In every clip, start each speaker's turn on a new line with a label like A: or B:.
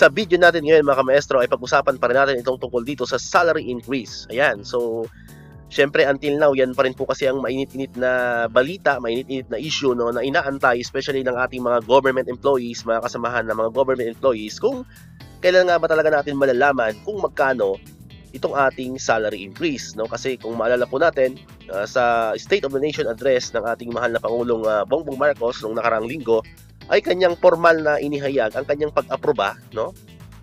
A: sa video natin ngayon mga maestro ay pag-usapan pa rin natin itong tungkol dito sa salary increase. Ayan, so syempre until now yan pa rin po kasi ang mainit-init na balita, mainit-init na issue no, na inaantay especially ng ating mga government employees, mga kasamahan ng mga government employees, kung kailan nga ba talaga natin malalaman kung magkano itong ating salary increase, no? Kasi kung maalala po natin sa State of the Nation address ng ating mahal na Pangulong Bongbong Marcos noong nakaraang linggo ay kanyang formal na inihayag ang kanyang pag-aproba, no?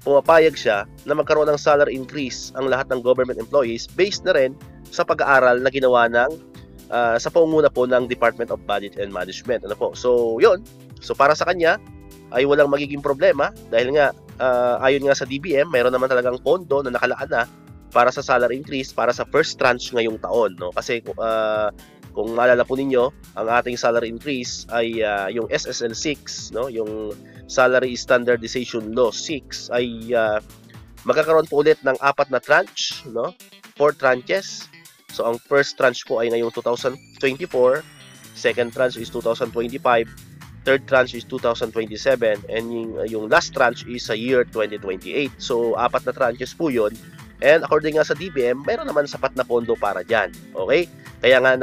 A: Pumapayag siya na magkaroon ng salary increase ang lahat ng government employees based na rin sa pag-aaral na ginawa ng sa pangunguna po ng Department of Budget and Management. Ano po? So, yun. So, para sa kanya ay walang magiging problema dahil nga ayon nga sa DBM, mayroon naman talagang pondo na nakalaan na para sa salary increase para sa first tranche ngayong taon, no? Kasi kung maalala po ninyo, ang ating salary increase ay yung SSL 6, no? Yung Salary Standardization Law 6 ay magkakaroon po ulit ng 4 na tranche, no? 4 tranches. So ang first tranche po ay ngayong 2024, second tranche is 2025, third tranche is 2027, and yung last tranche is sa year 2028. So 4 na tranches po 'yon. And according nga sa DBM, mayroon naman sapat na pondo para dyan. Okay? Kaya nga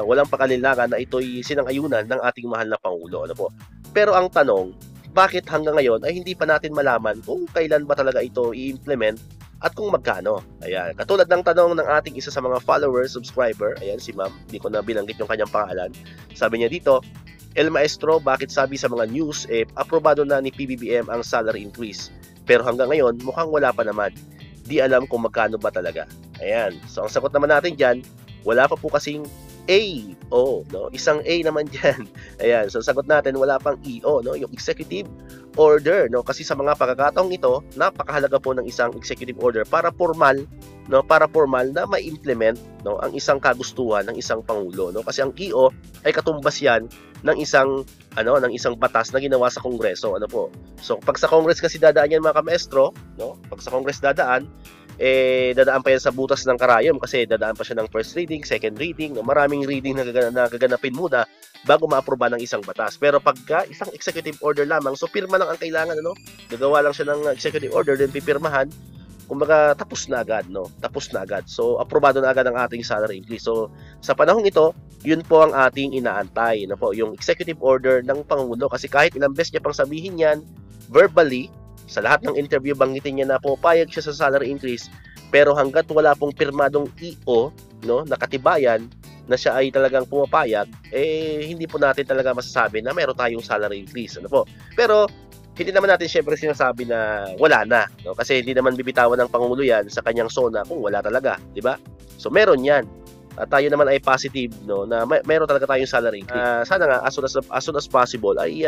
A: walang pakalinlangan na ito'y sinang-ayunan ng ating mahal na Pangulo. Ano po? Pero ang tanong, bakit hanggang ngayon ay hindi pa natin malaman kung kailan ba talaga ito i-implement at kung magkano? Ayan. Katulad ng tanong ng ating isa sa mga followers, subscriber, ayan si ma'am, hindi ko na binanggit yung kanyang pangalan. Sabi niya dito, El Maestro, bakit sabi sa mga news, aprobado na ni PBBM ang salary increase? Pero hanggang ngayon, mukhang wala pa naman. Di alam kung magkano ba talaga. Ayan. So, ang sagot naman natin dyan, wala pa po kasing AO, no? Isang A naman dyan. Ayan. So, sagot natin, wala pang EO, no? Yung executive order, no? Kasi sa mga pagkakataong ito, napakahalaga po ng isang executive order para formal, no? Para formal na ma-implement, no? Ang isang kagustuhan ng isang pangulo, no? Kasi ang EO ay katumbas yan ng isang batas na ginawa sa Kongreso, ano po. So pag sa Congress kasi dadaan yan mga ka-maestro, no? Pag sa Congress dadaan pa yan sa butas ng karayom kasi dadaan pa siya ng first reading, second reading, no? Maraming reading na gaganapin muna bago maaproba ng isang batas. Pero pagka isang executive order lamang, so pirma lang ang kailangan, ano? Gagawa lang siya ng executive order, then pipirmahan. Kumbaga tapos na agad, no? Tapos na agad. So aprobado na agad ang ating salary increase. So sa panahong ito, yun po ang ating inaantay, no po, yung executive order ng Pangulo, kasi kahit ilang beses niya pang sabihin yan verbally, sa lahat ng interview banggitin niya na pumapayag siya sa salary increase, pero hanggat wala pong pirmadong EO, no, nakatibayan na siya ay talagang pumapayag, hindi po natin talaga masasabi na meron tayong salary increase, ano po. Pero hindi naman natin syempre sinasabi na wala na, no? Kasi hindi naman bibitawan ng Pangulo yan sa kanyang sona kung wala talaga, di ba? So meron yan. At tayo naman ay positive, no, na meron talaga tayong salary increase. Sana nga as soon as possible ay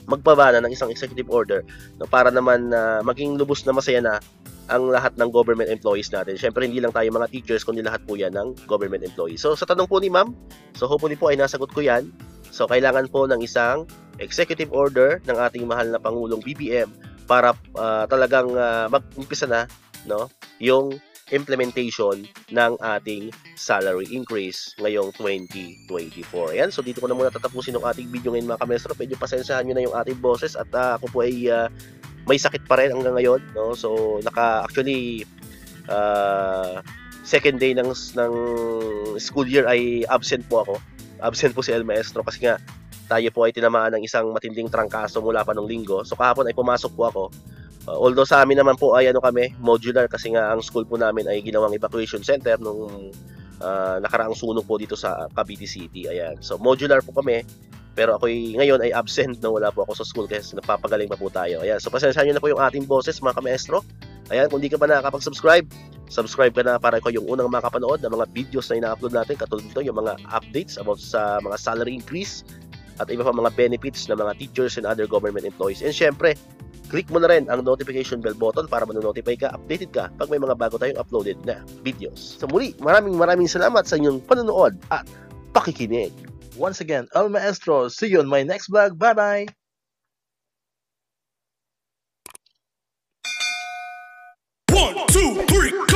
A: magpabana ng isang executive order, no, para naman maging lubos na masaya na ang lahat ng government employees natin. Syempre hindi lang tayo mga teachers kundi lahat po yan ng government employees. So sa tanong po ni ma'am, so hopefully po ay nasagot ko yan. So kailangan po ng isang executive order ng ating mahal na Pangulong BBM para talagang mag-umpisa na, no, yung implementation ng ating salary increase ngayong 2024. Ayan, so dito ko na muna tatapusin ng ating video ngayon mga kamestro. Medyo pasensyahan nyo na yung ating boses at ako po ay may sakit pa rin hanggang ngayon, no? So actually second day ng school year ay absent po ako. Absent po si El Maestro kasi nga tayo po ay tinamaan ng isang matinding trangkaso mula pa nung linggo. So kahapon ay pumasok po ako. Although sa amin naman po ay kami, modular, kasi nga ang school po namin ay ginawang evacuation center nung nakaraang sunog po dito sa Cavite City. Ayan. So modular po kami. Pero ako ngayon ay absent, na wala po ako sa school kasi nagpapagaling pa po tayo. Ayan. So pasensyahan niyo na po yung ating boses mga ka-maestro. Ayan, kung di ka pa nakakapag-subscribe, subscribe ka na para ikaw yung unang makapanood ng mga videos na ina-upload natin. Katulad nito, yung mga updates about sa mga salary increase at iba pa mga benefits ng mga teachers and other government employees. And syempre, click mo na rin ang notification bell button para manonotify ka, updated ka pag may mga bago tayong uploaded na videos. So muli, maraming salamat sa inyong panonood at pakikinig.
B: Once again, El Maestro. See you on my next vlog. Bye-bye!
C: 1, 2, 3